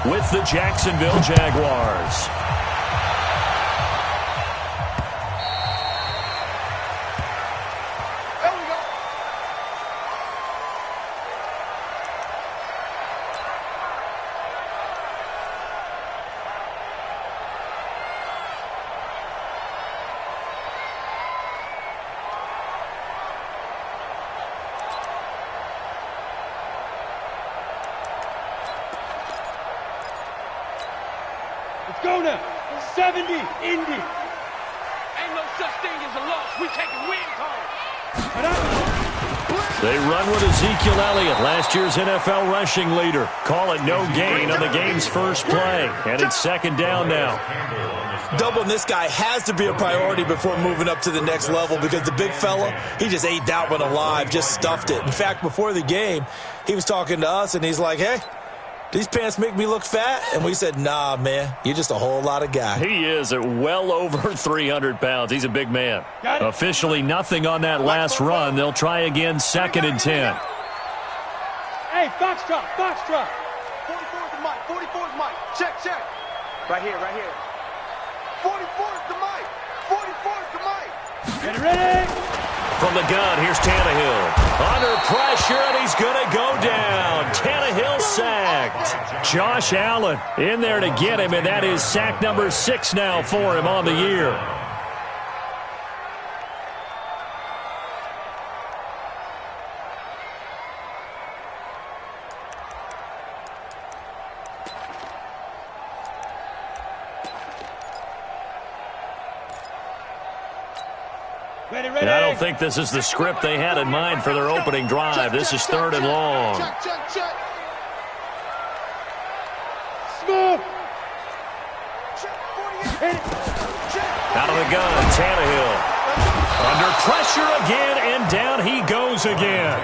with the Jacksonville Jaguars. Go now. 70, Indy. Ain't no such thing as a loss. We taking wins home. They run with Ezekiel Elliott, last year's NFL rushing leader. Call it no gain on the game's first play. And it's second down now. Doubling this guy has to be a priority before moving up to the next level because the big fella, he just ate that one alive, just stuffed it. In fact, before the game, he was talking to us, and he's like, hey, these pants make me look fat? And we said, nah, man, you're just a whole lot of guy. He is at well over 300 pounds. He's a big man. Officially nothing on that last run. They'll try again, 2nd and 10. Hey, Foxtrot, Foxtrot. 44 is the mic, 44 is the mic. Check, check. Right here, right here. 44 is the mic, 44 is the mic. Get ready. From the gun, here's Tannehill. Under pressure, and he's going to go down. Tannehill sacked. Josh Allen in there to get him, and that is sack number 6 now for him on the year. And I don't think this is the script they had in mind for their opening drive. This is 3rd and long. Smooth. Out of the gun, Tannehill. Under pressure again, and down he goes again.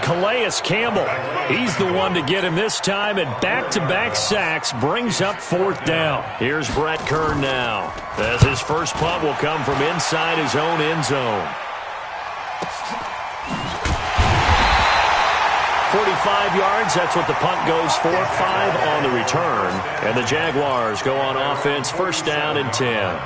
Calais Campbell, he's the one to get him this time, and back-to-back sacks brings up 4th down. Here's Brett Kern now, as his first punt will come from inside his own end zone. 45 yards, that's what the punt goes for. 5 on the return, and the Jaguars go on offense, 1st down and 10.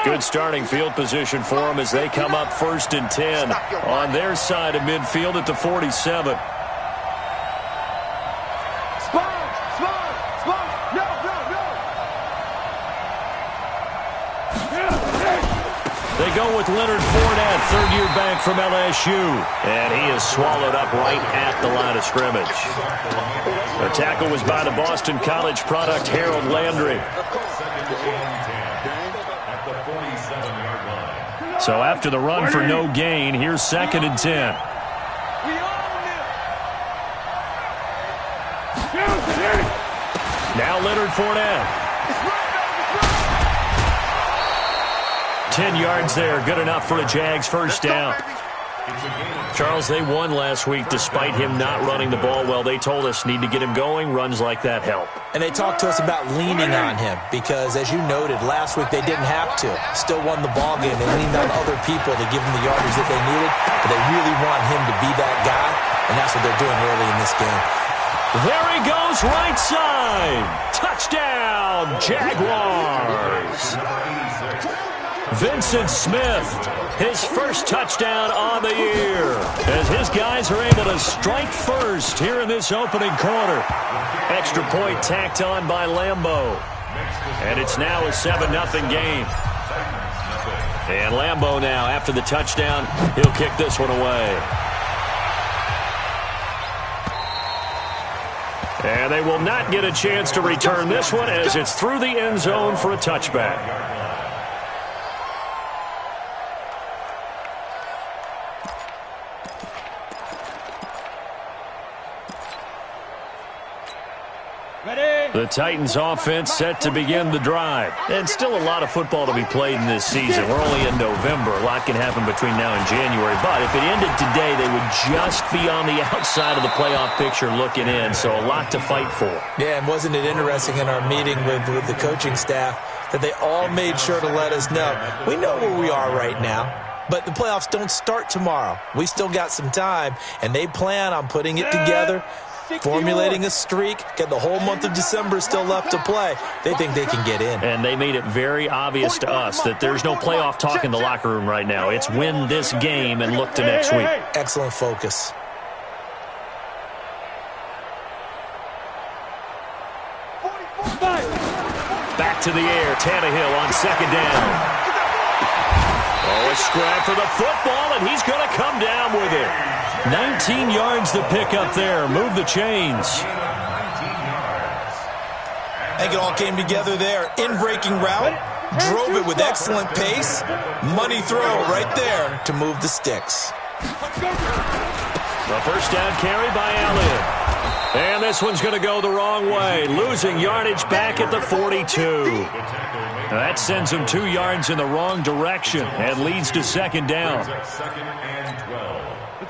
Good starting field position for them as they come up 1st and 10 on their side of midfield at the 47. They go with Leonard Fournette, 3rd-year back from LSU. And he is swallowed up right at the line of scrimmage. The tackle was by the Boston College product, Harold Landry. So after the run for no gain, here's 2nd and 10. Now Leonard Fournette. 10 yards there, good enough for a Jags first down. Charles, they won last week despite him not running the ball well. They told us need to get him going. Runs like that help. And they talked to us about leaning on him because, as you noted, last week they didn't have to. Still won the ball game. They leaned on other people to give them the yardage that they needed, but they really want him to be that guy, and that's what they're doing early in this game. There he goes, right side. Touchdown, Jaguars. Vincent Smith, his first touchdown on the year, as his guys are able to strike first here in this opening quarter. Extra point tacked on by Lambeau. And it's now a 7-0 game. And Lambeau now, after the touchdown, he'll kick this one away. And they will not get a chance to return this one as it's through the end zone for a touchback. The Titans offense set to begin the drive. And still a lot of football to be played in this season. We're only in November. A lot can happen between now and January. But if it ended today, they would just be on the outside of the playoff picture looking in. So a lot to fight for. Yeah, and wasn't it interesting in our meeting with the coaching staff that they all made sure to let us know, we know where we are right now, but the playoffs don't start tomorrow. We still got some time, and they plan on putting it together formulating a streak, get the whole month of December still left to play. They think they can get in. And they made it very obvious to us that there's no playoff talk in the locker room right now. It's win this game and look to next week. Excellent focus. Back to the air, Tannehill on second down. Oh, a scrap for the football, and he's going to come down with it. 19 yards to pick up there. Move the chains. I think it all came together there. In-breaking route, drove it with excellent pace. Money throw right there to move the sticks. The first down carry by Elliott. And this one's going to go the wrong way, losing yardage back at the 42. That sends him 2 yards in the wrong direction and leads to second down. Let's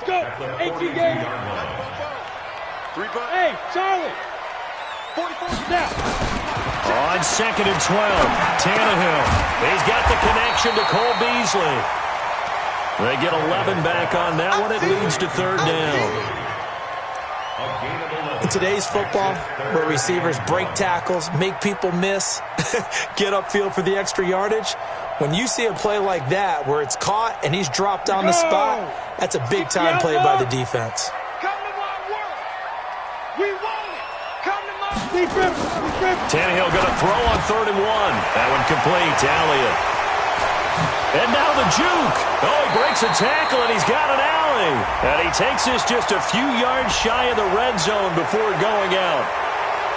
go. 18 games. Hey, Charlie. 44 now. On second and 12, Tannehill. He's got the connection to Cole Beasley. They get 11 back on that one. It leads to third down. In today's football, where receivers break tackles, make people miss, get upfield for the extra yardage, when you see a play like that where it's caught and he's dropped on the spot, that's a big-time play by the defense. Come to my work. We want it. Come to my Defense. Tannehill going to throw on third and one. That one complete to Elliott. And now the juke. Oh, he breaks a tackle, and he's got an alley. And he takes this just a few yards shy of the red zone before going out.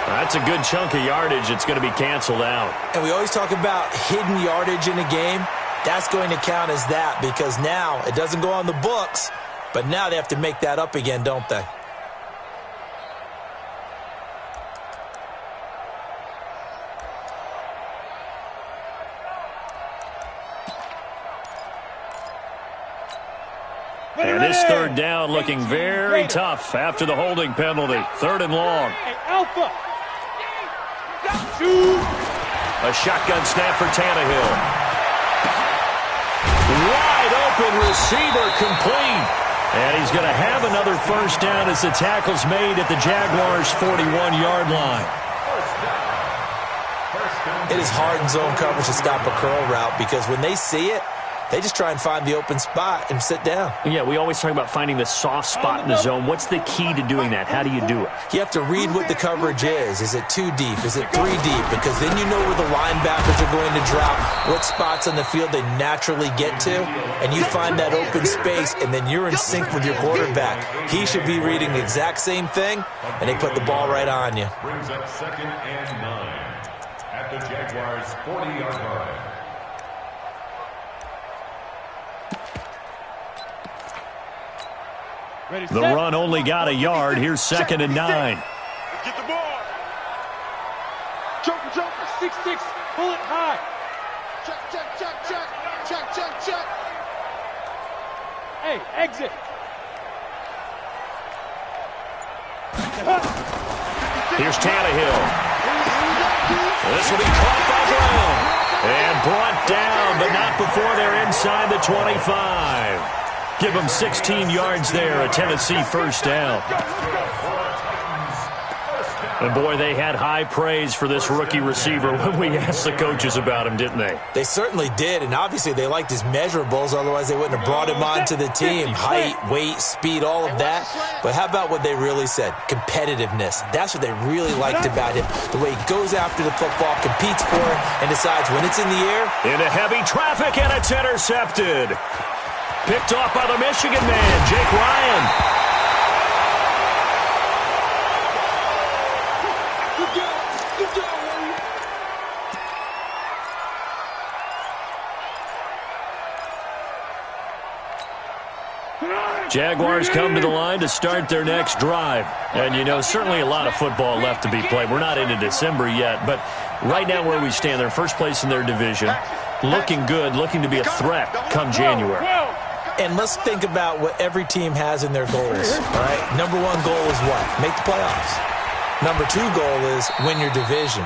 That's a good chunk of yardage. It's going to be canceled out. And we always talk about hidden yardage in a game. That's going to count as that because now it doesn't go on the books, but now they have to make that up again, don't they? And this third down looking very tough after the holding penalty. Third and long. Hey, Alpha. A shotgun snap for Tannehill. Wide open receiver complete. And he's going to have another first down as the tackle's made at the Jaguars' 41-yard line. It is hard in zone coverage to stop a curl route because when they see it, they just try and find the open spot and sit down. Yeah, we always talk about finding the soft spot in the zone. What's the key to doing that? How do you do it? You have to read what the coverage is. Is it 2 deep? Is it 3 deep? Because then you know where the linebackers are going to drop, what spots on the field they naturally get to, and you find that open space, and then you're in sync with your quarterback. He should be reading the exact same thing, and they put the ball right on you. Brings up 2nd and 9 at the Jaguars' 40-yard line. The run only got a yard. Here's 2nd and 9. Let's get the ball. Joker. 6'6". Pull it high. Check. Hey, exit. Here's Tannehill. This will be caught by Brown. And brought down, but not before they're inside the 25. Give them 16 yards there, a Tennessee first down. And boy, they had high praise for this rookie receiver when we asked the coaches about him, didn't they? They certainly did, and obviously they liked his measurables, otherwise they wouldn't have brought him onto the team. Height, weight, speed, all of that. But how about what they really said? Competitiveness. That's what they really liked about him. The way he goes after the football, competes for it, and decides when it's in the air. Into heavy traffic, and it's intercepted. Picked off by the Michigan man, Jake Ryan. Good job, Jaguars come to the line to start their next drive. And, you know, certainly a lot of football left to be played. We're not into December yet, but right now where we stand, they're first place in their division. Looking good, looking to be a threat come January. And let's think about what every team has in their goals, all right? Number 1 goal is what? Make the playoffs. Number 2 goal is win your division.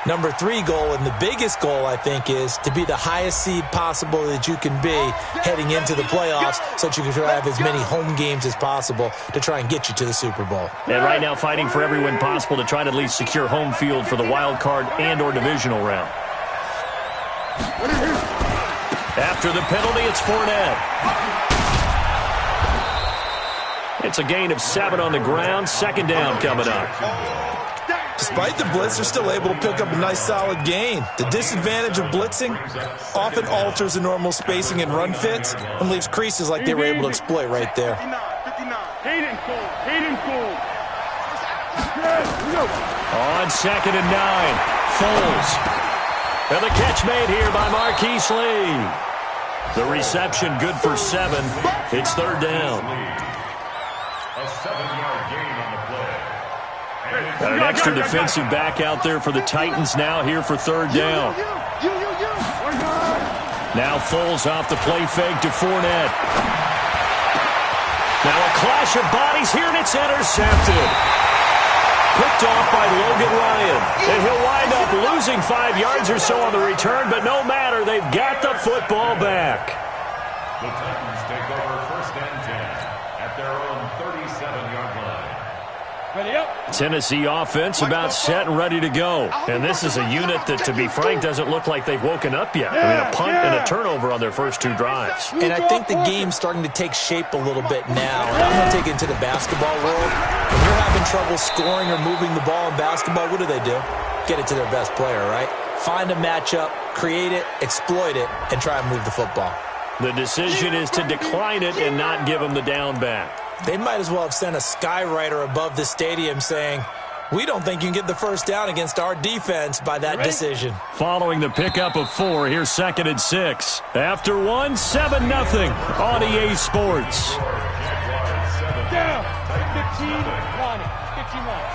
Number 3 goal, and the biggest goal, I think, is to be the highest seed possible that you can be heading into the playoffs so that you can have as many home games as possible to try and get you to the Super Bowl. And right now fighting for every win possible to try to at least secure home field for the wild card and or divisional round. After the penalty, it's Fournette. It's a gain of 7 on the ground. Second down coming up. Despite the blitz, they're still able to pick up a nice solid gain. The disadvantage of blitzing often alters the normal spacing and run fits and leaves creases like they were able to exploit right there. On 2nd and 9, Foles. And the catch made here by Marquise Lee. The reception good for 7. It's 3rd down. A 7-yard gain on the play. Got an extra defensive back out there for the Titans now here for 3rd down. Now Foles off the play fake to Fournette. Now a clash of bodies here, and it's intercepted. Picked off by Logan Ryan. And he'll wind up losing 5 yards or so on the return, but no matter, they've got the football back. The Titans take over 1st and 10 at their own 37-yard line. Ready up. Tennessee offense about set and ready to go. And this is a unit that, to be frank, doesn't look like they've woken up yet. I mean, a punt and a turnover on their first 2 drives. And I think the game's starting to take shape a little bit now. And I'm going to take it into the basketball world. When you're having trouble scoring or moving the ball in basketball, what do? Get it to their best player, right? Find a matchup, create it, exploit it, and try and move the football. The decision is to decline it and not give them the down back. They might as well have sent a skywriter above the stadium saying, we don't think you can get the first down against our defense by that decision. Following the pickup of 4, here's 2nd and 6. After 1, 7-0 on EA Sports. Down. 15 line. 15 line.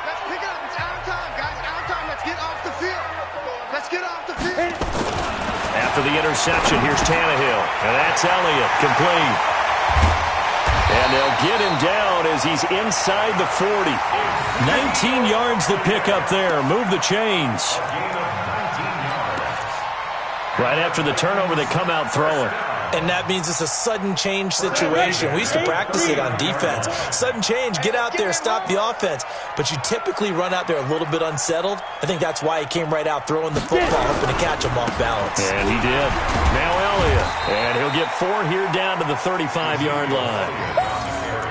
Let's pick it up. It's out of time, guys. Out of time. Let's get off the field. Let's get off the field. After the interception, here's Tannehill. And that's Elliott, complete. And they'll get him down as he's inside the 40. 19 yards the pickup there. Move the chains. Right after the turnover, they come out throwing. And that means it's a sudden change situation. We used to practice it on defense. Sudden change, get out there, stop the offense. But you typically run out there a little bit unsettled. I think that's why he came right out throwing the football, hoping to catch him off balance. And he did. Now Elliott. And he'll get 4 here down to the 35-yard line.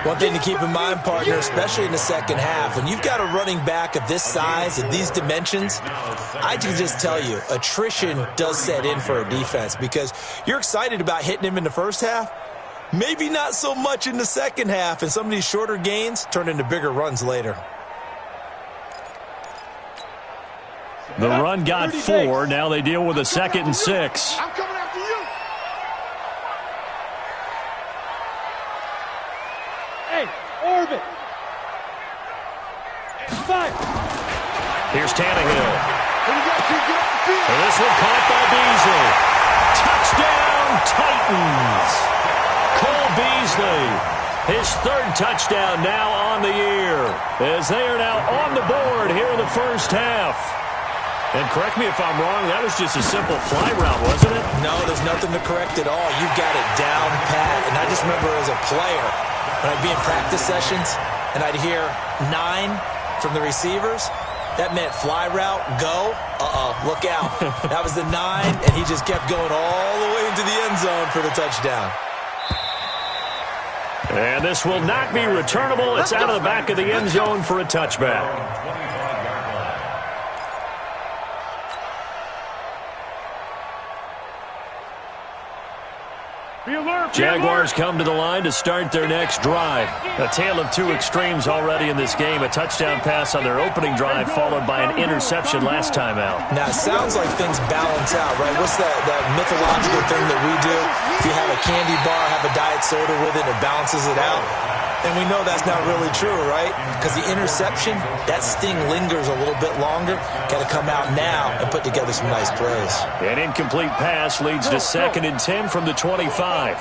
One thing to keep in mind, partner, especially in the second half, when you've got a running back of this size and these dimensions, I can just tell you, attrition does set in for a defense because you're excited about hitting him in the first half, maybe not so much in the second half, and some of these shorter gains turn into bigger runs later. The run got 4. Now they deal with a 2nd and 6. I'm coming after you. Hey, orbit. 5. Here's Tannehill. Here we go. Get off the field. And this one caught by Beasley. Touchdown, Titans. Cole Beasley. His 3rd touchdown now on the year, as they are now on the board here in the first half. And correct me if I'm wrong, that was just a simple fly route, wasn't it? No, there's nothing to correct at all. You've got it down pat. And I just remember as a player, when I'd be in practice sessions and I'd hear 9 from the receivers, that meant fly route, go, look out. That was the 9, and he just kept going all the way into the end zone for the touchdown. And this will not be returnable. It's out of the back of the end zone for a touchback. Jaguars come to the line to start their next drive. A tale of 2 extremes already in this game. A touchdown pass on their opening drive followed by an interception last time out. Now, it sounds like things balance out, right? What's that mythological thing that we do? If you have a candy bar, have a diet soda with it, it balances it out. And we know that's not really true, right? Because the interception, that sting lingers a little bit longer. Got to come out now and put together some nice plays. An incomplete pass leads to 2nd and 10 from the 25.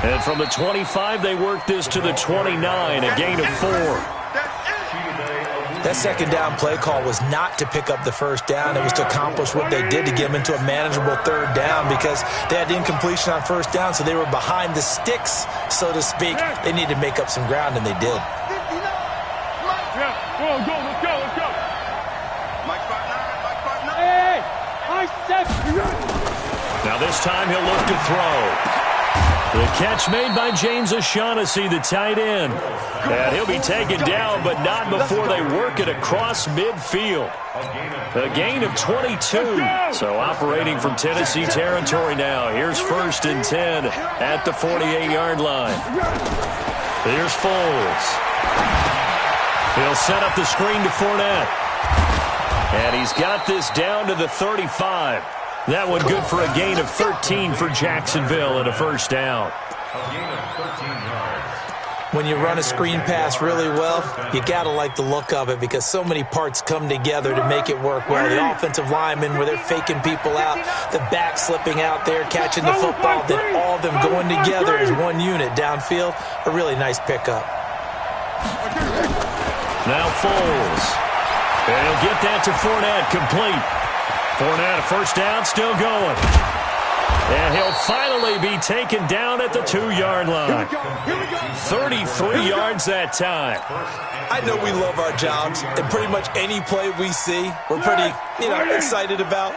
And from the 25, they work this to the 29, a gain of 4. That second down play call was not to pick up the first down. It was to accomplish what they did to get them into a manageable third down because they had incompletion on first down, so they were behind the sticks, so to speak. They needed to make up some ground, and they did. Yeah, let's go. Mike 5'9", Hey, I said. Now this time he'll look to throw. The catch made by James O'Shaughnessy, the tight end. And he'll be taken down, but not before they work it across midfield. A gain of 22. So operating from Tennessee territory now. Here's 1st and 10 at the 48-yard line. Here's Foles. He'll set up the screen to Fournette. And he's got this down to the 35. That one good for a gain of 13 for Jacksonville and a first down. A gain of 13 yards. When you run a screen pass really well, you got to like the look of it because so many parts come together to make it work well. The offensive linemen, where they're faking people out, the back slipping out there, catching the football, then all of them going together as one unit downfield. A really nice pickup. Now Foles. And he'll get that to Fournette, complete. Fournette, a first down, still going. And he'll finally be taken down at the 2-yard line. 33 yards that time. I know we love our jobs, and pretty much any play we see, we're pretty, excited about.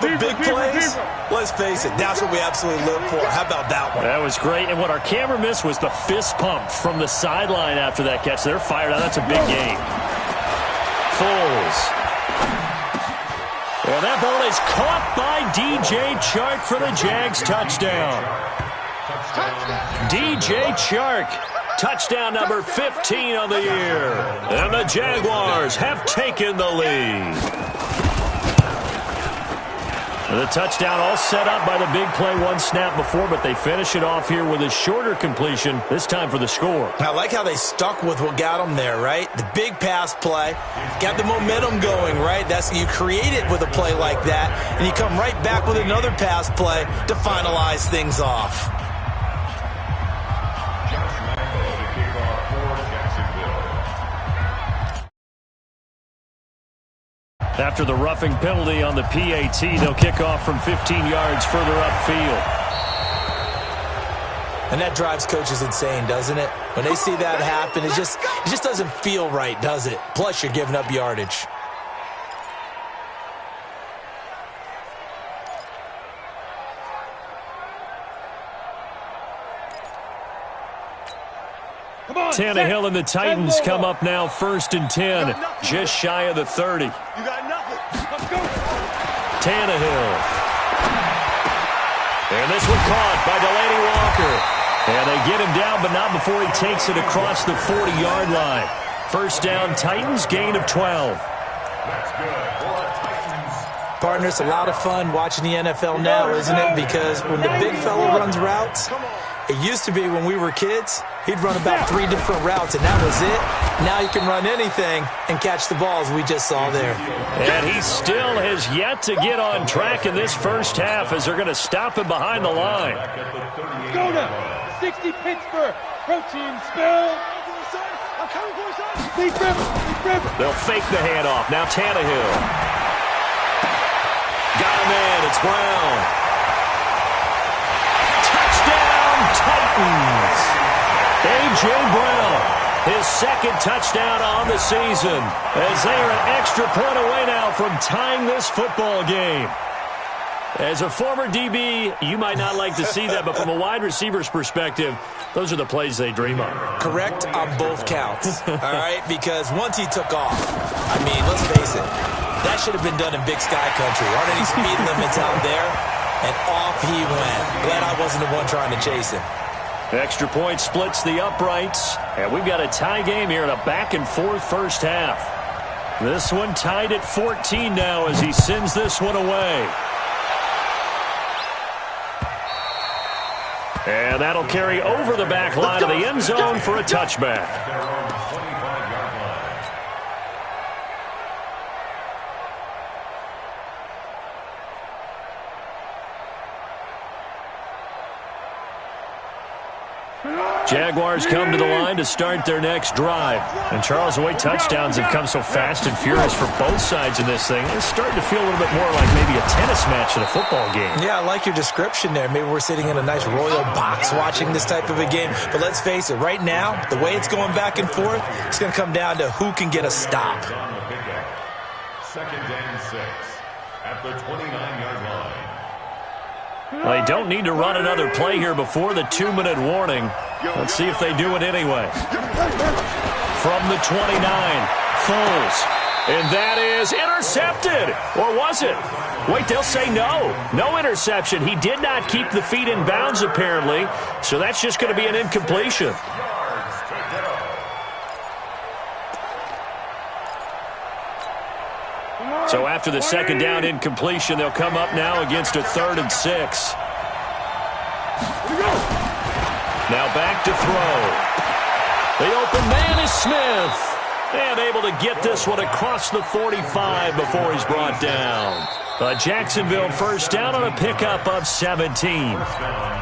But big plays, let's face it, that's what we absolutely live for. How about that one? That was great, and what our camera missed was the fist pump from the sideline after that catch. They're fired out. That's a big game. Foles. And that ball is caught by DJ Chark for the Jags touchdown. DJ Chark, touchdown number 15 on the year. And the Jaguars have taken the lead. The touchdown all set up by the big play one snap before, but they finish it off here with a shorter completion, this time for the score. I like how they stuck with what got them there, right? The big pass play, got the momentum going, right? You create it with a play like that, and you come right back with another pass play to finalize things off. After the roughing penalty on the PAT, they'll kick off from 15 yards further upfield. And that drives coaches insane, doesn't it? When they see that happen, it just doesn't feel right, does it? Plus, you're giving up yardage. Tannehill and the Titans come up now 1st and 10, just shy of the 30. You got nothing. Let's go. Tannehill. And this one caught by Delaney Walker. And they get him down, but not before he takes it across the 40-yard line. First down, Titans, gain of 12. That's good for Titans. Partner, it's a lot of fun watching the NFL now, isn't it? Because when the big fella runs routes, it used to be when we were kids, he'd run about 3 different routes, and that was it. Now you can run anything and catch the balls we just saw there. And he still has yet to get on track in this first half as they're going to stop him behind the line. Go now. 60 Pittsburgh. Protein spill. Big river. They'll fake the handoff. Now Tannehill. Got him in. It's Brown. Touchdown, Titans. A.J. Brown, his second touchdown on the season, as they are an extra point away now from tying this football game. As a former DB, you might not like to see that, but from a wide receiver's perspective, those are the plays they dream of. Correct on both counts, all right? Because once he took off, I mean, let's face it, that should have been done in Big Sky Country. Aren't any speed limits out there? And off he went. Glad I wasn't the one trying to chase him. Extra point splits the uprights, and we've got a tie game here in a back-and-forth first half. This one tied at 14 now as he sends this one away. And that'll carry over the back line of the end zone for a touchback. Jaguars come to the line to start their next drive. And Charles, the way touchdowns have come so fast and furious for both sides in this thing, it's starting to feel a little bit more like maybe a tennis match in a football game. Yeah, I like your description there. Maybe we're sitting in a nice royal box watching this type of a game. But let's face it, right now, the way it's going back and forth, it's going to come down to who can get a stop. Second and 6 at the 29-yard line. Well, they don't need to run another play here before the 2-minute warning. Let's see if they do it anyway. From the 29, Foles. And that is intercepted. Or was it? Wait, they'll say no. No interception. He did not keep the feet in bounds, apparently. So that's just going to be an incompletion. So after the second down incompletion, they'll come up now against a 3rd and 6. Now back to throw. The open man is Smith. And able to get this one across the 45 before he's brought down. A Jacksonville first down on a pickup of 17.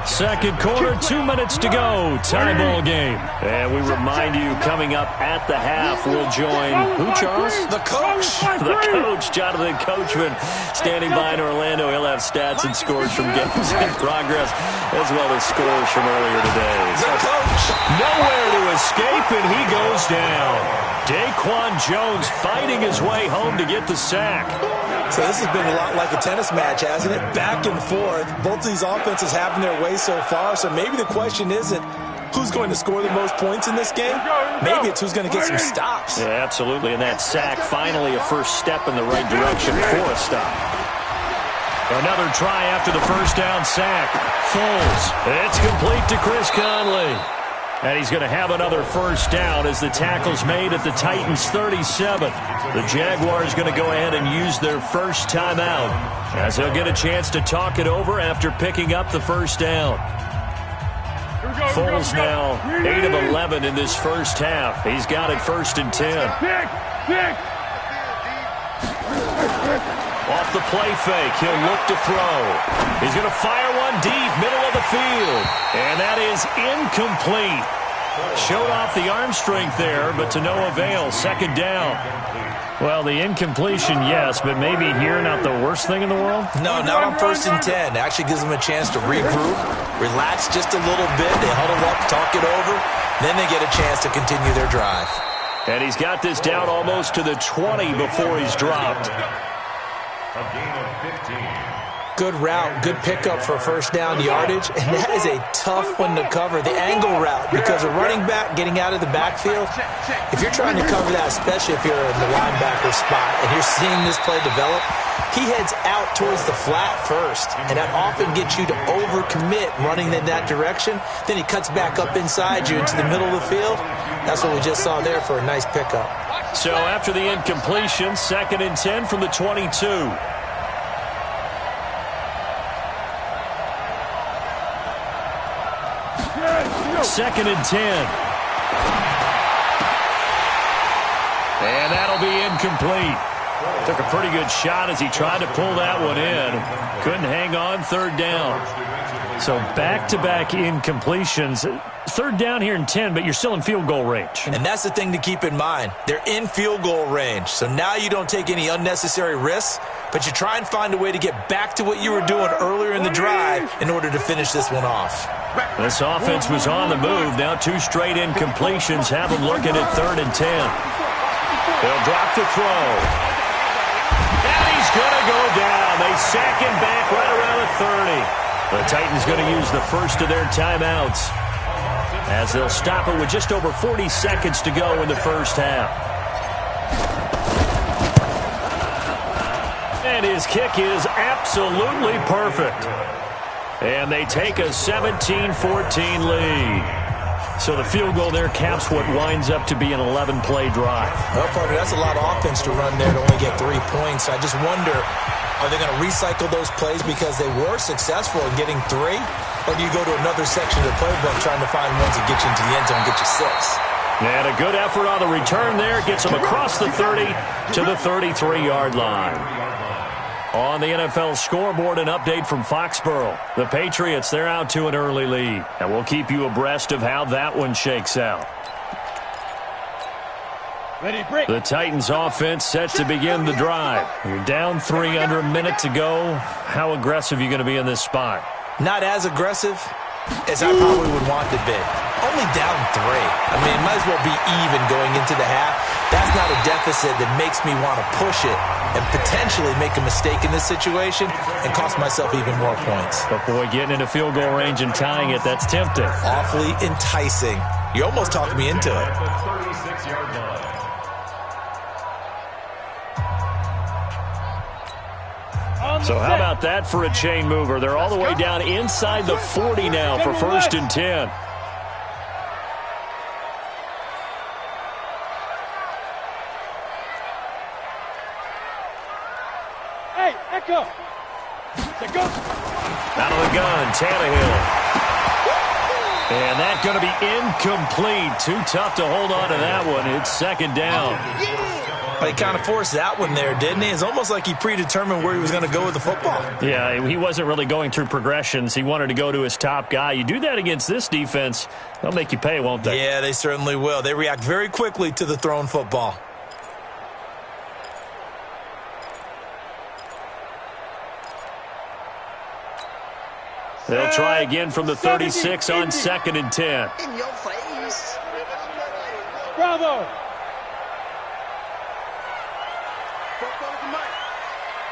Second quarter, 2 minutes to go. Tie ball game. And we remind you, coming up at the half, we'll join who, Charles? The coach. The coach, Jonathan Coachman, standing by in Orlando. He'll have stats and scores from games in progress, as well as scores from earlier today. The coach. Nowhere to escape, and he goes down. Daquan Jones fighting his way home to get the sack. So this has been a lot like a tennis match, hasn't it? Back and forth. Both of these offenses having their way so far. So maybe the question isn't who's going to score the most points in this game. Maybe it's who's going to get some stops. Yeah, absolutely. And that sack, finally a first step in the right direction for a stop. Another try after the first down sack. Foles. It's complete to Chris Conley. And he's going to have another first down as the tackle's made at the Titans' 37. The Jaguars going to go ahead and use their first timeout as they'll get a chance to talk it over after picking up the first down. Foles now 8 of 11 in this first half. He's got it 1st and 10. Off the play fake, he'll look to throw. He's going to fire one deep, middle of the field. And that is incomplete. Showed off the arm strength there, but to no avail. Second down. Well, the incompletion, yes, but maybe here not the worst thing in the world? No, not on 1st and 10. It actually gives them a chance to regroup, relax just a little bit. They huddle up, talk it over. Then they get a chance to continue their drive. And he's got this down almost to the 20 before he's dropped. A gain of 15. Good route, good pickup for first down yardage, and that is a tough one to cover, the angle route, because a running back getting out of the backfield, if you're trying to cover that, especially if you're in the linebacker spot and you're seeing this play develop, he heads out towards the flat first, and that often gets you to overcommit running in that direction. Then he cuts back up inside you into the middle of the field. That's what we just saw there for a nice pickup. So after the incompletion, 2nd and 10 from the 22. Second and 10. And that'll be incomplete. Took a pretty good shot as he tried to pull that one in. Couldn't hang on, 3rd down. So back-to-back incompletions. 3rd down here and 10, but you're still in field goal range. And that's the thing to keep in mind. They're in field goal range. So now you don't take any unnecessary risks, but you try and find a way to get back to what you were doing earlier in the drive in order to finish this one off. This offense was on the move. Now 2 straight incompletions have them looking at 3rd and 10. They'll drop the throw. And he's going to go down. They sack him back right around the 30. The Titans going to use the first of their timeouts as they'll stop it with just over 40 seconds to go in the first half. And his kick is absolutely perfect. And they take a 17-14 lead. So the field goal there caps what winds up to be an 11-play drive. Well, partner, that's a lot of offense to run there to only get 3 points. I just wonder, are they going to recycle those plays because they were successful in getting 3? Or do you go to another section of the playbook trying to find ones that get you into the end zone and get you 6? And a good effort on the return there. Gets them across the 30 to the 33-yard line. On the NFL scoreboard, an update from Foxborough. The Patriots, they're out to an early lead. And we'll keep you abreast of how that one shakes out. Ready, break. The Titans offense set to begin the drive. You're down 3 under a minute to go. How aggressive are you going to be in this spot? Not as aggressive as I probably would want to be. Only down 3. I mean, it might as well be even going into the half. That's not a deficit that makes me want to push it and potentially make a mistake in this situation and cost myself even more points. But, boy, getting into field goal range and tying it, that's tempting. Awfully enticing. You almost talked me into it. So how about that for a chain mover? They're all the way down inside the 40 now for 1st and 10. Hey, Echo. Go. Out of the gun, Tannehill. And that's going to be incomplete. Too tough to hold on to that one. It's 2nd down. But he kind of forced that one there, didn't he? It's almost like he predetermined where he was going to go with the football. Yeah, he wasn't really going through progressions. He wanted to go to his top guy. You do that against this defense, they'll make you pay, won't they? Yeah, they certainly will. They react very quickly to the thrown football. They'll try again from the 36 on 2nd and 10. In your face. Bravo.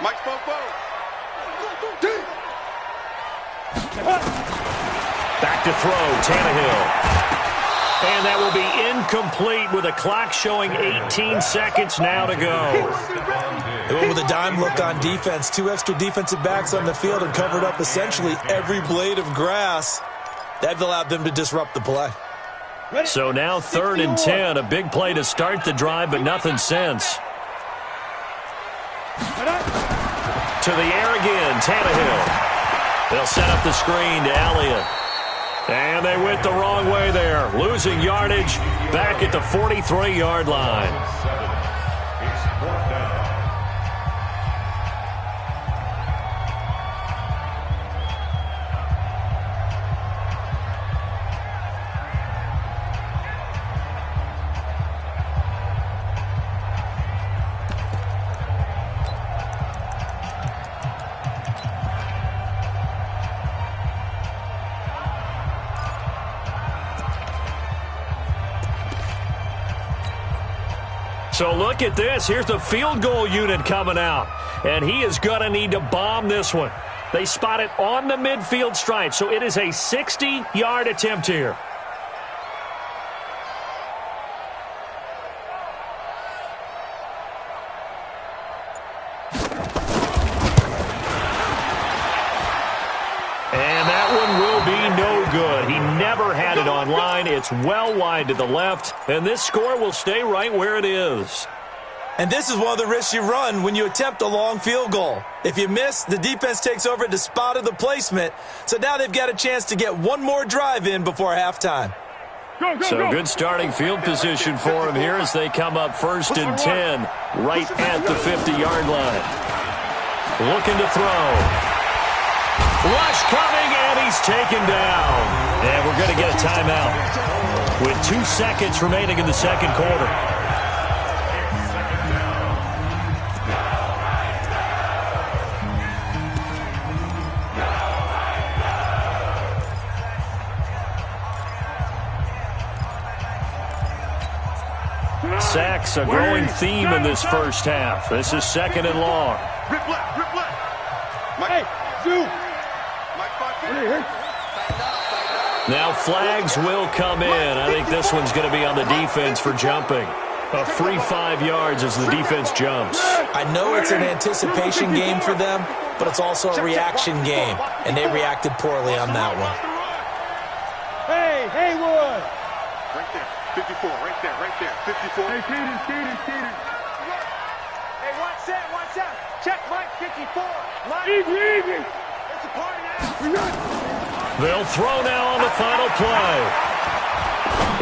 Mike Popo. Back to throw, Tannehill. And that will be incomplete with a clock showing 18 seconds now to go. They went with a dime look on defense. 2 extra defensive backs on the field and covered up essentially every blade of grass. That allowed them to disrupt the play. So now 3rd and 10. A big play to start the drive, but nothing since. To the air again, Tannehill. They'll set up the screen to Elliott. And they went the wrong way there. Losing yardage back at the 43-yard line. So look at this. Here's the field goal unit coming out. And he is going to need to bomb this one. They spot it on the midfield stripe. So it is a 60-yard attempt here. And that one will be no good. He never had it on line. It's well wide to the left, and this score will stay right where it is. And this is one of the risks you run when you attempt a long field goal. If you miss, the defense takes over at the spot of the placement. So now they've got a chance to get one more drive in before halftime. So good starting field position for them here as they come up 1st and 10 right at the 50-yard line. Looking to throw. Rush coming, and he's taken down. And we're going to get a timeout with 2 seconds remaining in the 2nd quarter. Sacks, a growing theme in this first half. This is 2nd and long. Rip left, rip left. Hey, Zoo. Now flags will come in. I think this one's going to be on the defense for jumping. A free 5 yards as the defense jumps. I know it's an anticipation game for them, but it's also a reaction game, and they reacted poorly on that one. Hey, Haywood. Right there, 54, right there, 54. Hey, Keaton. Hey, watch that. Check Mike, 54. Mike. Easy. It's a party now. They'll throw now on the final play.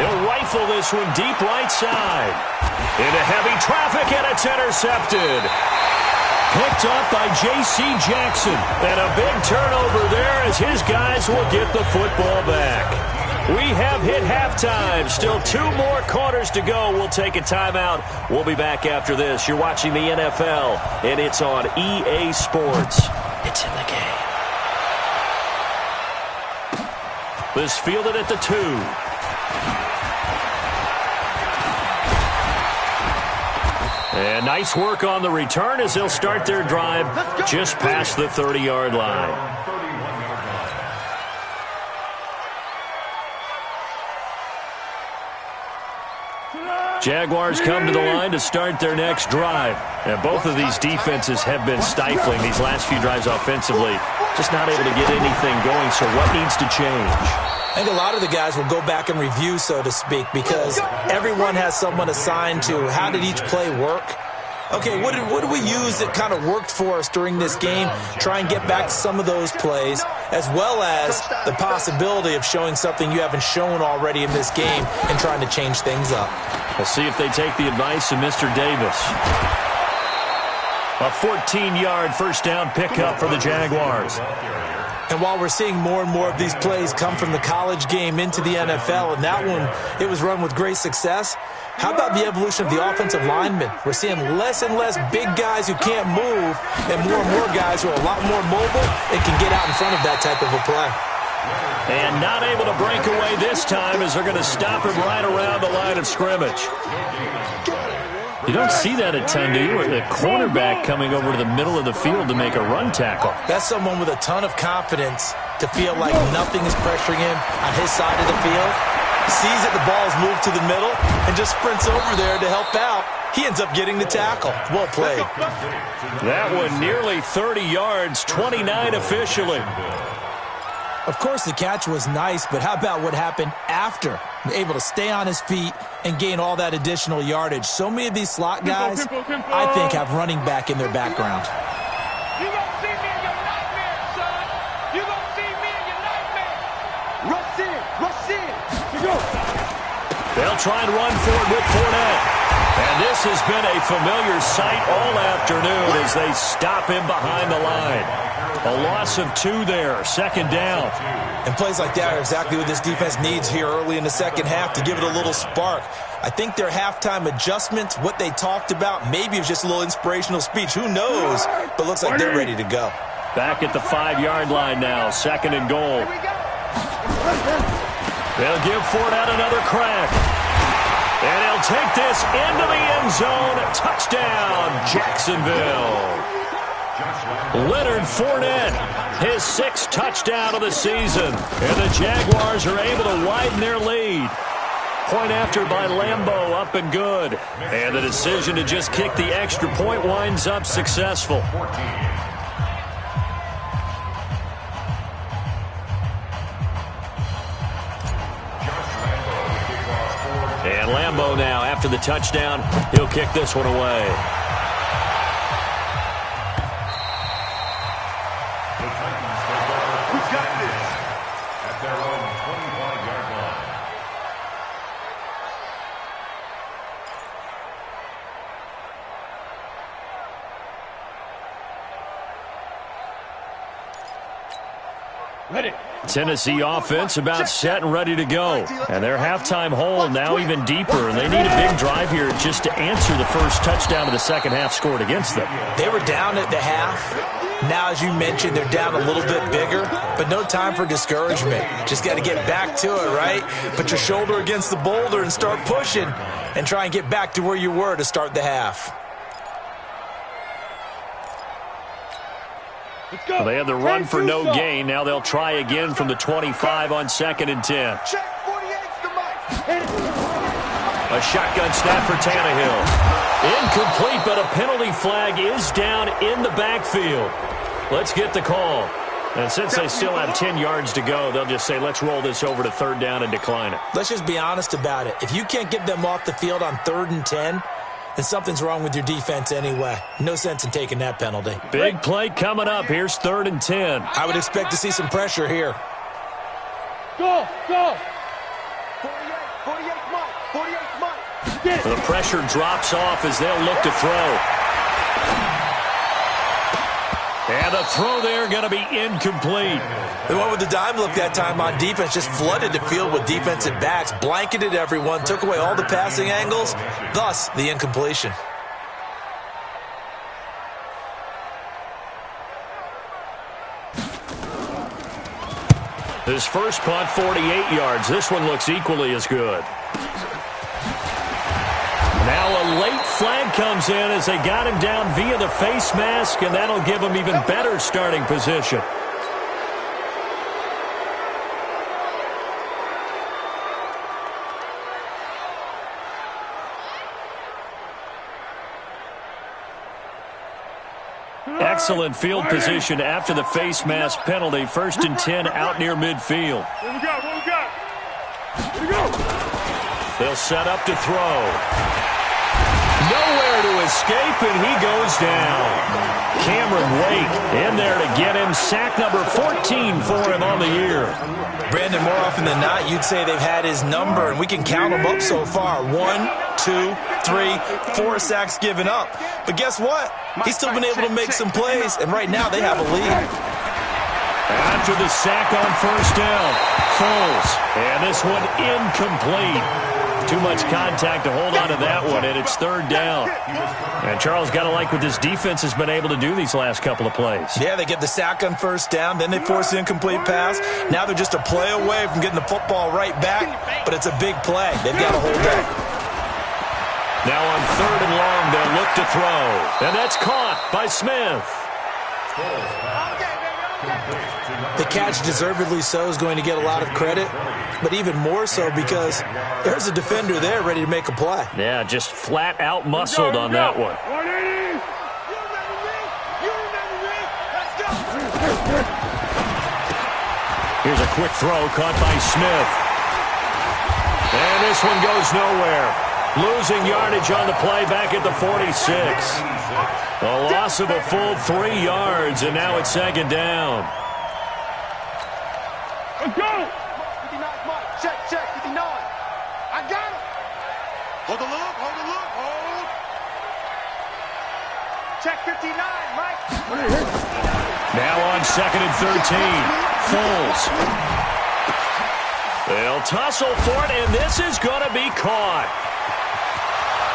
He'll rifle this one deep right side. Into heavy traffic, and it's intercepted. Picked up by J.C. Jackson. And a big turnover there as his guys will get the football back. We have hit halftime. Still 2 more quarters to go. We'll take a timeout. We'll be back after this. You're watching the NFL, and it's on EA Sports. It's in the game. This fielded at the 2. And nice work on the return as they'll start their drive just past the 30-yard line. Jaguars come to the line to start their next drive. And both of these defenses have been stifling these last few drives offensively. Just not able to get anything going, so what needs to change? I think a lot of the guys will go back and review, so to speak, because everyone has someone assigned to how did each play work. Okay, what did we use that kind of worked for us during this game? Try and get back to some of those plays, as well as the possibility of showing something you haven't shown already in this game and trying to change things up. We'll see if they take the advice of Mr. Davis. A 14-yard first down pickup for the Jaguars. And while we're seeing more and more of these plays come from the college game into the NFL, and that one, it was run with great success, how about the evolution of the offensive linemen? We're seeing less and less big guys who can't move and more guys who are a lot more mobile and can get out in front of that type of a play. And not able to break away this time as they're going to stop him right around the line of scrimmage. You don't see that a ton, do you? The cornerback coming over to the middle of the field to make a run tackle. That's someone with a ton of confidence to feel like nothing is pressuring him on his side of the field. Sees that the ball is moved to the middle and just sprints over there to help out. He ends up getting the tackle. Well played. That one nearly 30 yards, 29 officially. Of course, the catch was nice, but how about what happened after? Able to stay on his feet and gain all that additional yardage. So many of these slot guys, I think, have running back in their background. You gonna see me in your nightmare, son. You gonna see me in your nightmare. Rush in, rush in. You go. They'll try and run for it with Fournette. And this has been a familiar sight all afternoon as they stop him behind the line. A loss of 2 there, second down. And plays like that are exactly what this defense needs here early in the second half to give it a little spark. I think their halftime adjustments, what they talked about, maybe it was just a little inspirational speech. Who knows? But looks like they're ready to go. Back at the 5-yard line now, second and goal. They'll give Fournette another crack. And he'll take this into the end zone. Touchdown, Jacksonville. Leonard Fournette, his 6th touchdown of the season. And the Jaguars are able to widen their lead. Point after by Lambeau, up and good. And the decision to just kick the extra point winds up successful. And Lambeau now, after the touchdown, he'll kick this one away. At their own 25-yard line. Ready. Tennessee offense about set and ready to go. And their halftime hole now even deeper. And they need a big drive here just to answer the first touchdown of the second half scored against them. They were down at the half. Now, as you mentioned, they're down a little bit bigger, but no time for discouragement. Just got to get back to it, right? Put your shoulder against the boulder and start pushing and try and get back to where you were to start the half. Well, they had the run for no gain. Now they'll try again from the 25 on 2nd and 10. Check 48's the mic. A shotgun snap for Tannehill. Incomplete, but a penalty flag is down in the backfield. Let's get the call. And since they still have 10 yards to go, they'll just say, let's roll this over to 3rd down and decline it. Let's just be honest about it. If you can't get them off the field on 3rd and 10, then something's wrong with your defense anyway. No sense in taking that penalty. Big play coming up. Here's 3rd and 10. I would expect to see some pressure here. Go, go. 48's Mike. 48's Mike. The pressure drops off as they'll look to throw. And the throw there going to be incomplete. They went with the dime look that time on defense, just flooded the field with defensive backs, blanketed everyone, took away all the passing angles, thus the incompletion. His first punt, 48 yards. This one looks equally as good. Now a late flag comes in as they got him down via the face mask, and that'll give him even better starting position. Excellent field position after the face mask penalty. 1st and 10 out near midfield. What we got? What we got? Here we go. They'll set up to throw. Nowhere to escape, and he goes down. Cameron Wake in there to get him. Sack number 14 for him on the year. Brandon, more often than not, you'd say they've had his number, and we can count them up so far. 1, 2, 3, 4 sacks given up. But guess what? He's still been able to make some plays, and right now they have a lead. After the sack on 1st down, Foles. And this one incomplete. Too much contact to hold on to that one, and it's 3rd down. And Charles, got to like what this defense has been able to do these last couple of plays. Yeah, they get the sack on 1st down, then they force the incomplete pass. Now they're just a play away from getting the football right back, but it's a big play. They've got to hold that. Now on 3rd and long, they'll look to throw. And that's caught by Smith. The catch, deservedly so, is going to get a lot of credit, but even more so because there's a defender there ready to make a play. Yeah, just flat out muscled on that one. 180. Here's a quick throw caught by Smith. And this one goes nowhere. Losing yardage on the play back at the 46. A loss of a full 3 yards, and now it's 2nd down. Let's go. 59, Mike. Check, 59. I got him. Hold the look, hold. Check 59, Mike. Now on 2nd and 13. Foles. They'll tussle for it, and this is going to be caught.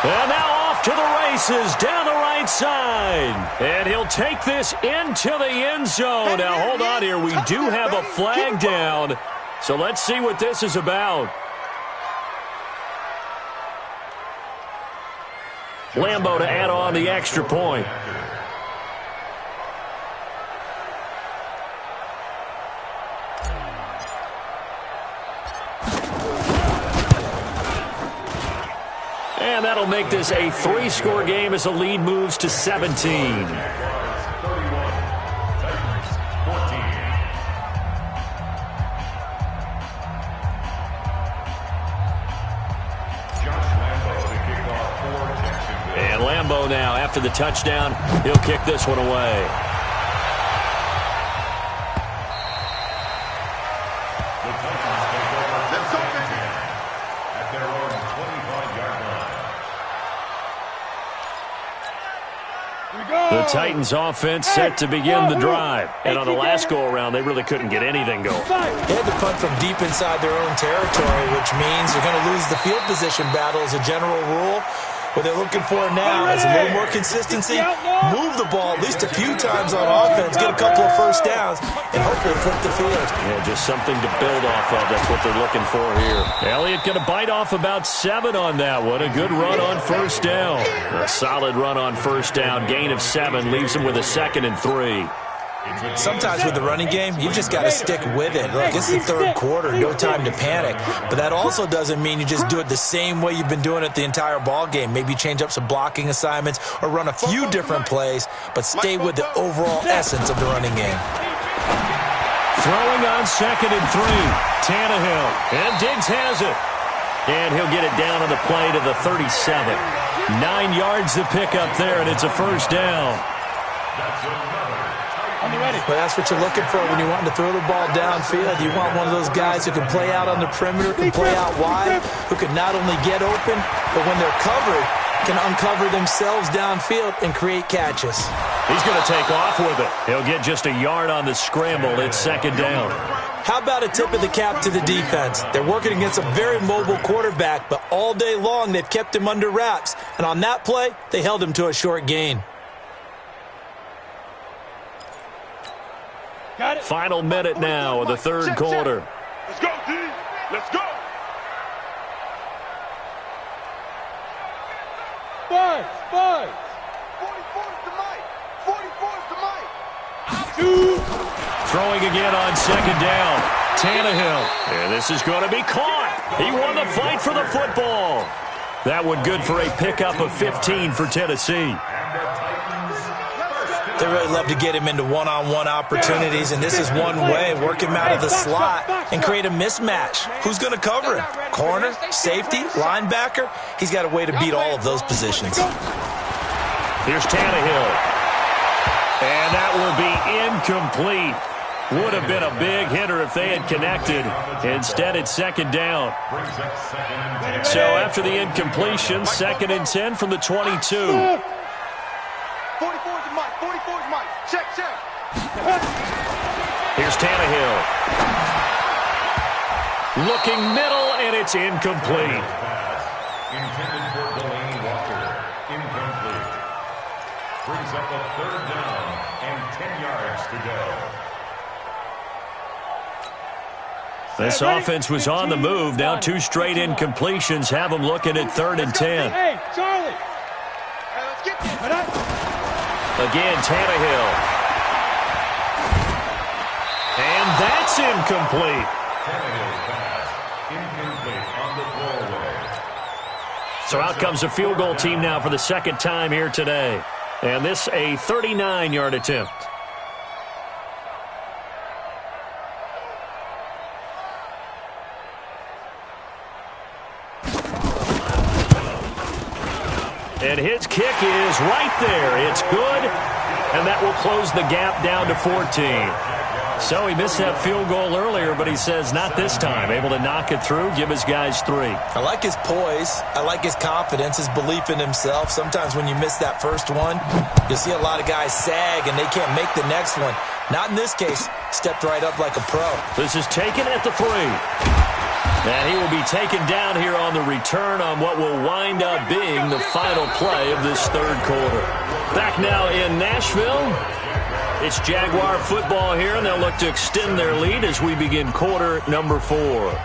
And now off to the races down the right side. And he'll take this into the end zone. Now, hold on here. We do have a flag down. So let's see what this is about. Lambo to add on the extra point. And that'll make this a 3-score game as the lead moves to 17. And Lambo now, after the touchdown, he'll kick this one away. The Titans offense set to begin the drive. And on the last go-around, they really couldn't get anything going. They had to punt from deep inside their own territory, which means they're going to lose the field position battle as a general rule. What they're looking for now is a little more consistency, move the ball at least a few times on offense, get a couple of 1st downs, and hopefully flip the field. Yeah, just something to build off of. That's what they're looking for here. Elliott going to bite off about 7 on that one. A good run on 1st down. A solid run on 1st down. Gain of 7 leaves him with a 2nd and 3. Sometimes with the running game, you've just got to stick with it. Look, it's the 3rd quarter, no time to panic. But that also doesn't mean you just do it the same way you've been doing it the entire ball game. Maybe change up some blocking assignments or run a few different plays, but stay with the overall essence of the running game. Throwing on 2nd and 3. Tannehill. And Diggs has it. And he'll get it down on the play to the 37. 9 yards to pick up there, and it's a 1st down. But that's what you're looking for when you want to throw the ball downfield. You want one of those guys who can play out on the perimeter, can play out wide, who can not only get open, but when they're covered, can uncover themselves downfield and create catches. He's going to take off with it. He'll get just a yard on the scramble. It's second down. How about a tip of the cap to the defense? They're working against a very mobile quarterback, but all day long they've kept him under wraps. And on that play, they held him to a short gain. Final minute now of the third quarter. Let's go, D. Let's go. Five. 44's the Mike. 44's the Mike. Throwing again on second down. Tannehill. And this is going to be caught. He won the fight for the football. That one good for a pickup of 15 for Tennessee. They really love to get him into one-on-one opportunities, and this is one way. Work him out of the slot and create a mismatch. Who's going to cover him? Corner, safety, linebacker? He's got a way to beat all of those positions. Here's Tannehill. And that will be incomplete. Would have been a big hitter if they had connected. Instead, it's second down. So after the incompletion, 2nd and 10 from the 22. 44's the Mike. 44's Mike. Check. Here's Tannehill. Looking middle, and it's incomplete. Intended for Delaney Walker. Incomplete. Brings up a third down and 10 yards to go. This offense was on the move. Now 2 straight incompletions have them looking at 3rd and 10. Hey, Charlie. Let's get this. Again, Tannehill. And that's incomplete. Tannehill's pass. Incomplete on the throwaway. So out comes a field goal team now for the second time here today. And this a 39-yard attempt. And his kick is right there. It's good, and that will close the gap down to 14. So he missed that field goal earlier, but he says not this time. Able to knock it through, give his guys 3. I like his poise. I like his confidence, his belief in himself. Sometimes when you miss that first one, you'll see a lot of guys sag, and they can't make the next one. Not in this case. Stepped right up like a pro. This is taken at the 3. And he will be taken down here on the return on what will wind up being the final play of this third quarter. Back now in Nashville. It's Jaguar football here, and they'll look to extend their lead as we begin quarter number 4.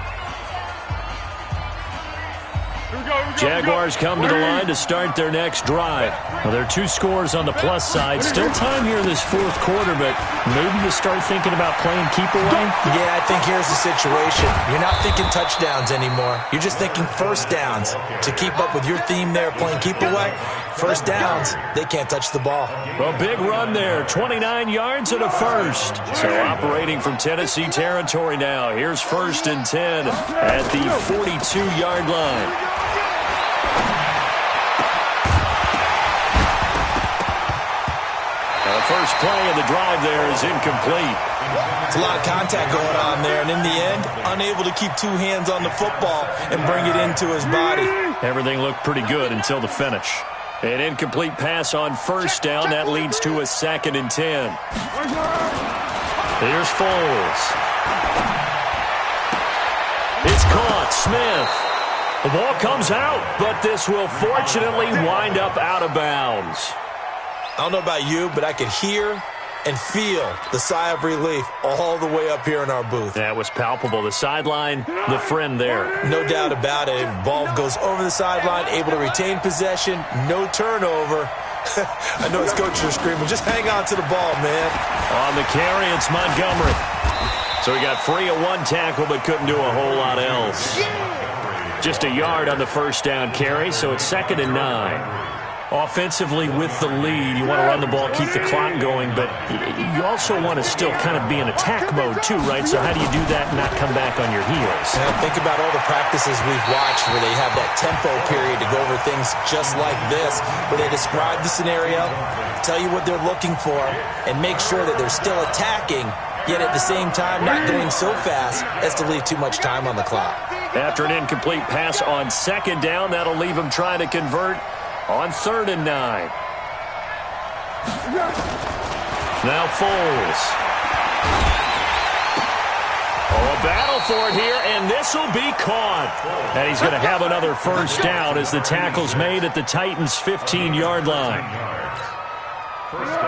Jaguars come to the line to start their next drive. Well, there are 2 scores on the plus side. Still time here in this fourth quarter, but maybe you start thinking about playing keep away? Yeah, I think here's the situation. You're not thinking touchdowns anymore. You're just thinking first downs. To keep up with your theme there, playing keep away, first downs, they can't touch the ball. A big run there, 29 yards and a first. So operating from Tennessee territory now. Here's 1st and 10 at the 42-yard line. The first play of the drive there is incomplete. It's a lot of contact going on there, and in the end, unable to keep 2 hands on the football and bring it into his body. Everything looked pretty good until the finish. An incomplete pass on first down. That leads to a 2nd and 10. Here's Foles. It's caught. Smith. The ball comes out, but this will fortunately wind up out of bounds. I don't know about you, but I could hear and feel the sigh of relief all the way up here in our booth. That was palpable. The sideline, the friend there. No doubt about it. Ball goes over the sideline, able to retain possession, no turnover. I know his coaches are screaming, just hang on to the ball, man. On the carry, it's Montgomery. So he got free of 1 tackle, but couldn't do a whole lot else. Just a yard on the first down carry, so it's 2nd and 9. Offensively with the lead, you want to run the ball, keep the clock going, but you also want to still kind of be in attack mode too, right? So how do you do that and not come back on your heels? Now think about all the practices we've watched where they have that tempo period to go over things just like this, where they describe the scenario, tell you what they're looking for, and make sure that they're still attacking, yet at the same time not going so fast as to leave too much time on the clock. After an incomplete pass on 2nd down, that'll leave them trying to convert on 3rd and 9. Now Foles. Oh, a battle for it here, and this will be caught. And he's going to have another first down as the tackle's made at the Titans' 15-yard line.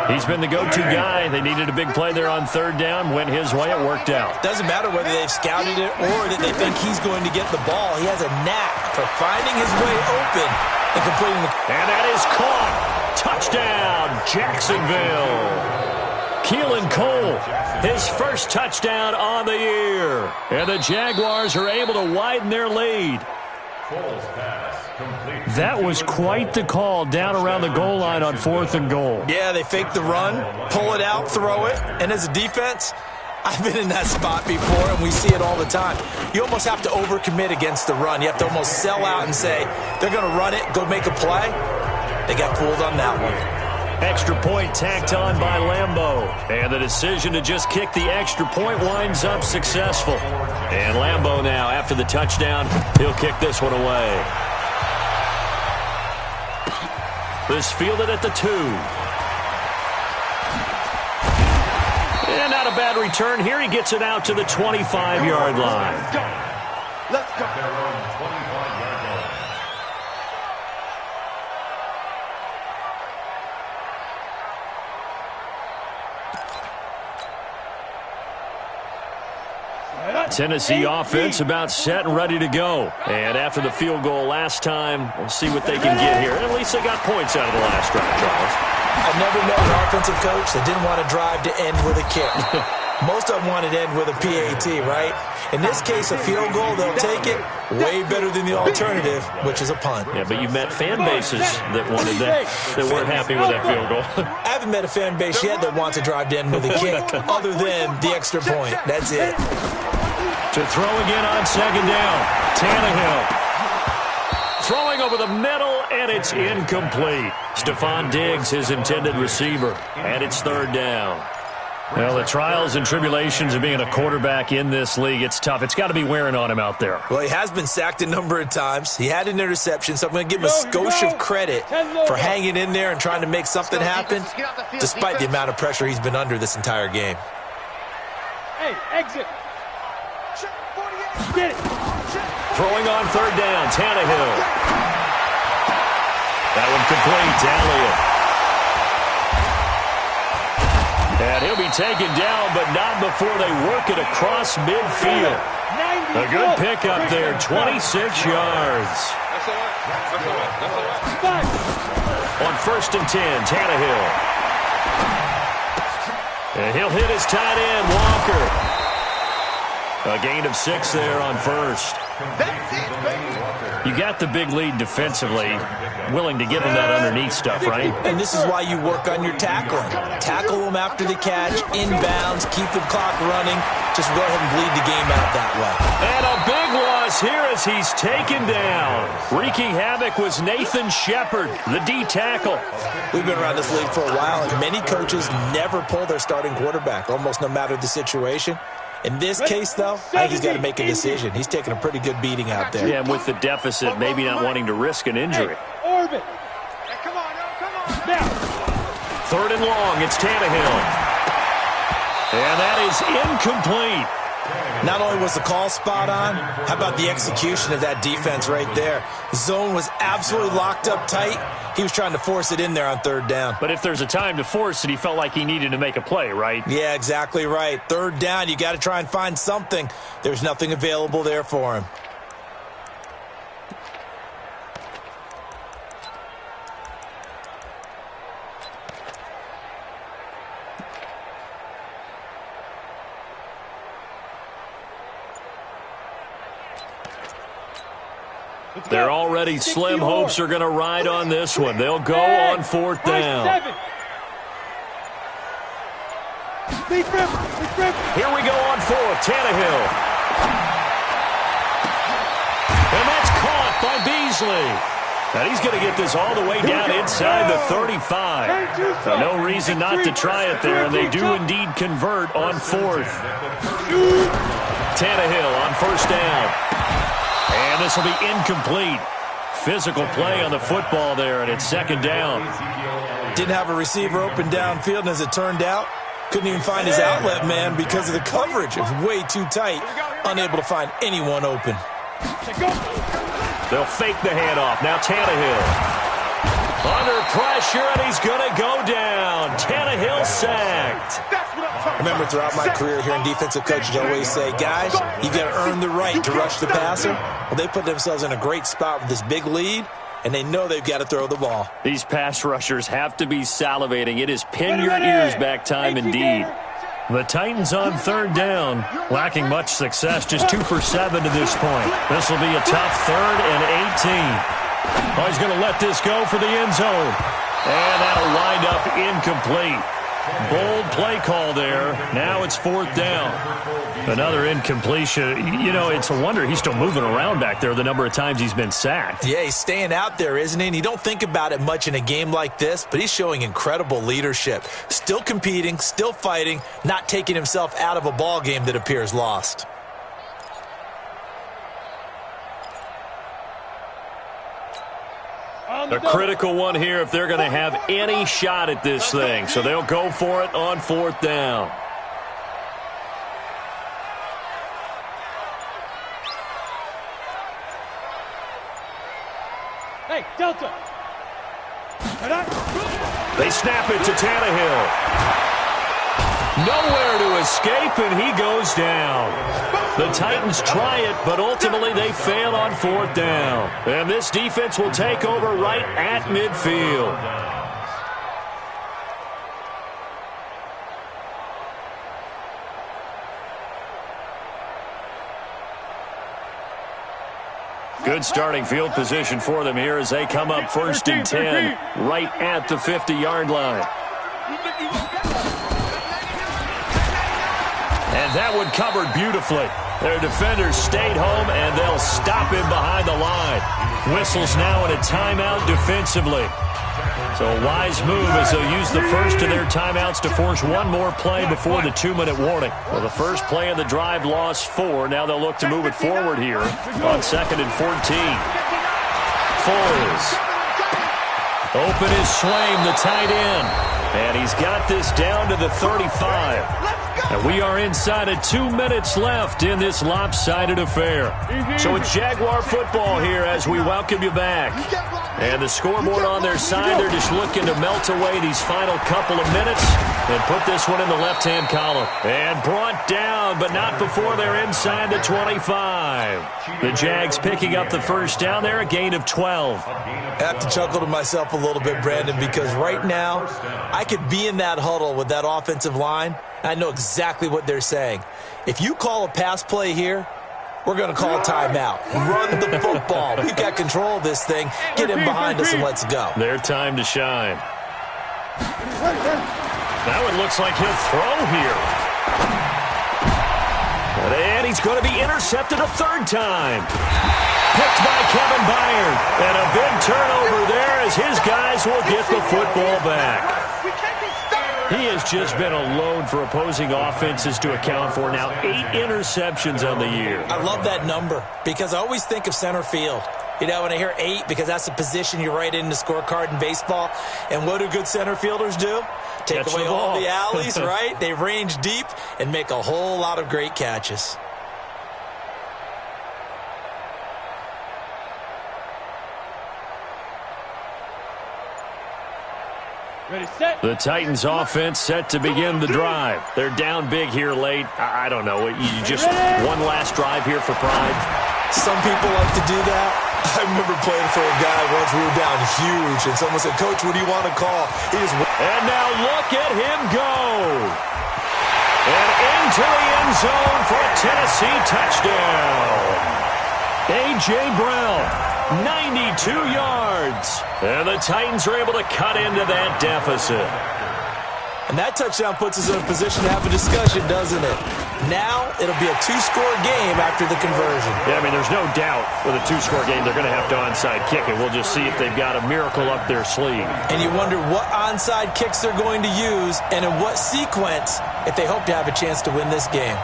He's been the go-to guy. They needed a big play there on third down. Went his way. It worked out. Doesn't matter whether they've scouted it or that they think he's going to get the ball. He has a knack for finding his way open and completing the... And that is caught. Touchdown, Jacksonville. Keelan Cole, his first touchdown on the year. And the Jaguars are able to widen their lead. That was quite the call down around the goal line on 4th and goal. Yeah, they fake the run, pull it out, throw it. And as a defense, I've been in that spot before, and we see it all the time. You almost have to overcommit against the run. You have to almost sell out and say, they're going to run it, go make a play. They got fooled on that one. Extra point tacked on by Lambeau. And the decision to just kick the extra point winds up successful. And Lambeau now, after the touchdown, he'll kick this one away. This fielded at the 2. And not a bad return here. He gets it out to the 25-yard line. Let's go. Tennessee offense about set and ready to go. And after the field goal last time, we'll see what they can get here. At least they got points out of the last drive, Charles. I've never known an offensive coach that didn't want to drive to end with a kick. Most of them wanted to end with a PAT, right? In this case, a field goal, they'll take it way better than the alternative, which is a punt. Yeah, but you've met fan bases that wanted that weren't happy with that field goal. I haven't met a fan base yet that wants to drive to end with a kick other than the extra point. That's it. To throw again on second down. Tannehill. Throwing over the middle, and it's incomplete. Stephon Diggs, his intended receiver. And it's third down. Well, the trials and tribulations of being a quarterback in this league, it's tough. It's got to be wearing on him out there. Well, he has been sacked a number of times. He had an interception, so I'm going to give him a skosh of credit for hanging in there and trying to make something happen, despite the amount of pressure he's been under this entire game. Hey, exit. Get it. Throwing on third down, Tannehill. That one complete to Elliott. And he'll be taken down, but not before they work it across midfield. A good pickup there, 26 yards. On 1st and 10, Tannehill. And he'll hit his tight end, Walker. A gain of 6 there on first. You got the big lead defensively, willing to give them that underneath stuff, right? And this is why you work on your tackling. Tackle them after the catch, inbounds, keep the clock running. Just go ahead and bleed the game out that way. And a big loss here as he's taken down. Wreaking havoc was Nathan Shepard, the D tackle. We've been around this league for a while, and many coaches never pull their starting quarterback, almost no matter the situation. In this case, though, I think he's got to make a decision. He's taking a pretty good beating out there. Yeah, and with the deficit, maybe not wanting to risk an injury. Hey, orbit. Hey, come on, come on. Now. 3rd and long, it's Tannehill. And that is incomplete. Not only was the call spot on, how about the execution of that defense right there? The zone was absolutely locked up tight. He was trying to force it in there on 3rd down. But if there's a time to force it, he felt like he needed to make a play, right? Yeah, exactly right. 3rd down, you got to try and find something. There's nothing available there for him. They're already slim hopes are going to ride on this one. They'll go on 4th down. Here we go on 4th. Tannehill. And that's caught by Beasley. And he's going to get this all the way down inside the 35. So no reason not to try it there, and they do indeed convert on 4th. Tannehill on 1st down. And this will be incomplete. Physical play on the football there, and it's 2nd down. Didn't have a receiver open downfield, and as it turned out, couldn't even find his outlet man because of the coverage. It was way too tight, unable to find anyone open. They'll fake the handoff. Now Tannehill. Under pressure, and he's going to go down. Tannehill sacked. I remember throughout my career hearing defensive coaches always say, guys, you got to earn the right to rush the passer. Well, they put themselves in a great spot with this big lead, and they know they've got to throw the ball. These pass rushers have to be salivating. It is pin your ears back time indeed. The Titans on third down, lacking much success, just 2 for 7 to this point. This will be a tough 3rd and 18. Oh, he's going to let this go for the end zone. And that'll wind up incomplete. Bold play call there. Now it's 4th down. Another incompletion. You know, it's a wonder he's still moving around back there the number of times he's been sacked. Yeah, he's staying out there, isn't he? And you don't think about it much in a game like this, but he's showing incredible leadership. Still competing, still fighting, not taking himself out of a ball game that appears lost. A critical one here if they're going to have any shot at this thing. So they'll go for it on 4th down. Hey, Delta. They snap it to Tannehill. Nowhere to escape, and he goes down. The Titans try it, but ultimately they fail on 4th down. And this defense will take over right at midfield. Good starting field position for them here as they come up 1st and 10, right at the 50-yard line. And that one covered beautifully. Their defenders stayed home, and they'll stop him behind the line. Whistles now in a timeout defensively. So a wise move as they'll use the first of their timeouts to force one more play before the 2-minute warning. Well, the first play of the drive lost 4. Now they'll look to move it forward here on 2nd and 14. Foles. Open is Swaim, the tight end. And he's got this down to the 35. And we are inside of 2 minutes left in this lopsided affair. So it's Jaguar football here as we welcome you back. And the scoreboard on their side, they're just looking to melt away these final couple of minutes and put this one in the left-hand column. And brought down, but not before they're inside the 25. The Jags picking up the first down there, a gain of 12. I have to chuckle to myself a little bit, Brandon, because right now I could be in that huddle with that offensive line. I know exactly what they're saying. If you call a pass play here, we're going to call a timeout. Run the football. We've got control of this thing. Get him behind us and let's go. Their time to shine. That one looks like he'll throw here. And he's going to be intercepted a 3rd time. Picked by Kevin Byard. And a big turnover there as his guys will get the football back. He has just been a load for opposing offenses to account for. Now 8 interceptions on the year. I love that number because I always think of center field. You know, when I hear 8, because that's the position you write in the scorecard in baseball. And what do good center fielders do? Take away all the alleys, right? They range deep and make a whole lot of great catches. Ready, set. The Titans offense set to begin the drive. They're down big here late. I don't know. You just one last drive here for pride. Some people like to do that. I remember playing for a guy once. We were down huge, and someone said, "Coach, what do you want to call?" And now look at him go. And into the end zone for a Tennessee touchdown. A.J. Brown, 92 yards. And the Titans are able to cut into that deficit. And that touchdown puts us in a position to have a discussion, doesn't it? Now it'll be a 2-score game after the conversion. Yeah, I mean, there's no doubt with a 2-score game they're going to have to onside kick it. We'll just see if they've got a miracle up their sleeve. And you wonder what onside kicks they're going to use and in what sequence if they hope to have a chance to win this game.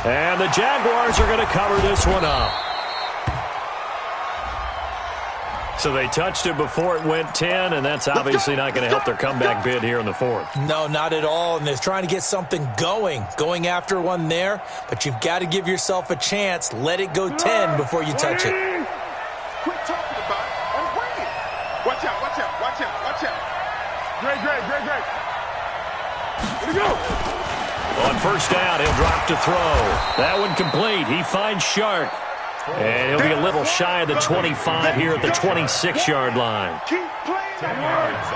And the Jaguars are going to cover this one up. So they touched it before it went 10, and that's obviously not going to help their comeback bid here in the fourth. No, not at all, and they're trying to get something going after one there, but you've got to give yourself a chance. Let it go 10 before you touch it. Quit talking about it and bring it. Watch out, watch out, watch out, watch out. Great. Here we go. On first down, he'll drop to throw. That one complete. He finds Shark. And he'll be a little shy of the 25 here at the 26-yard line.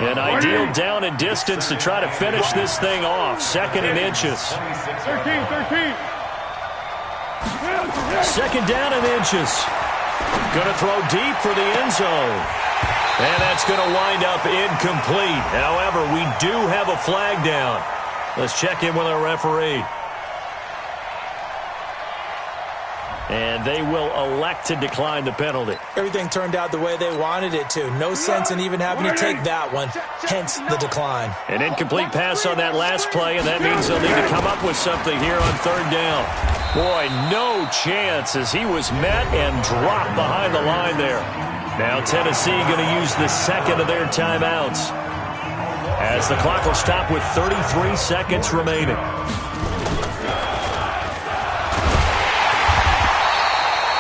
An ideal down and distance to try to finish this thing off. 2nd and inches. 13. Second down and inches. Going to throw deep for the end zone. And that's going to wind up incomplete. However, we do have a flag down. Let's check in with our referee. And they will elect to decline the penalty. Everything turned out the way they wanted it to. No sense in even having to take that one, hence the decline. An incomplete pass on that last play, and that means they'll need to come up with something here on 3rd down. Boy, no chance as he was met and dropped behind the line there. Now Tennessee going to use the 2nd of their timeouts, as the clock will stop with 33 seconds remaining.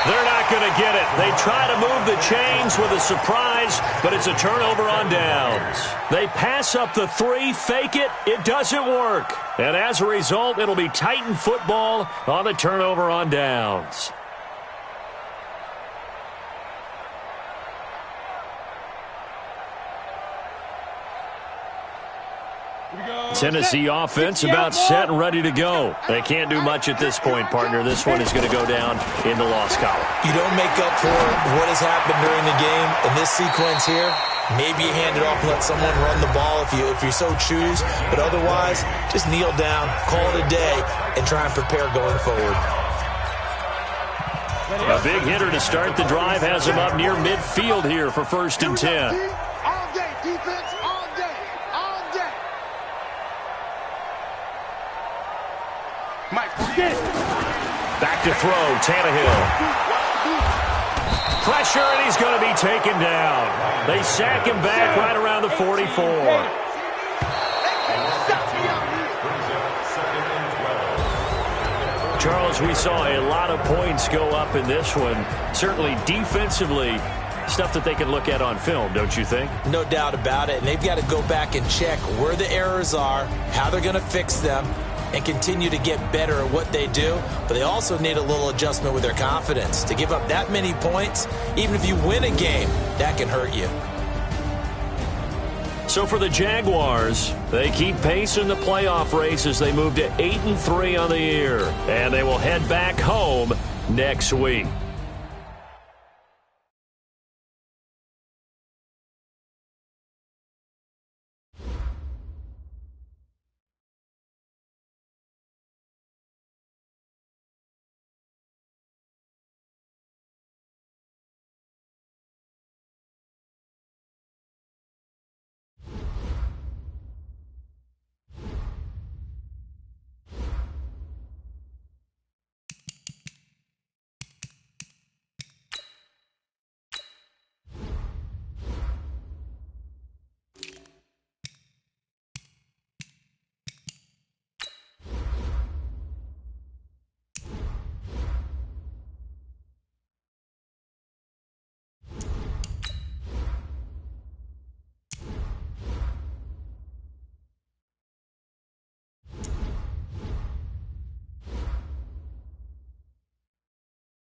They're not going to get it. They try to move the chains with a surprise, but it's a turnover on downs. They pass up the 3, fake it. It doesn't work. And as a result, it'll be Titan football on the turnover on downs. Tennessee offense about set and ready to go. They can't do much at this point, partner. This one is going to go down in the loss column. You don't make up for what has happened during the game in this sequence here. Maybe you hand it off and let someone run the ball if you so choose. But otherwise, just kneel down, call it a day, and try and prepare going forward. A big hitter to start the drive has him up near midfield here for 1st and 10. All day, defense, all day. Mike, Back to throw, Tannehill. Pressure, and he's going to be taken down. They sack him back right around the 44. Charles, we saw a lot of points go up in this one. Certainly defensively, stuff that they can look at on film, don't you think? No doubt about it. And they've got to go back and check where the errors are, how they're going to fix them, and continue to get better at what they do. But they also need a little adjustment with their confidence. To give up that many points, even if you win a game, that can hurt you. So for the Jaguars, they keep pace in the playoff race as they move to 8-3 on the year. And they will head back home next week.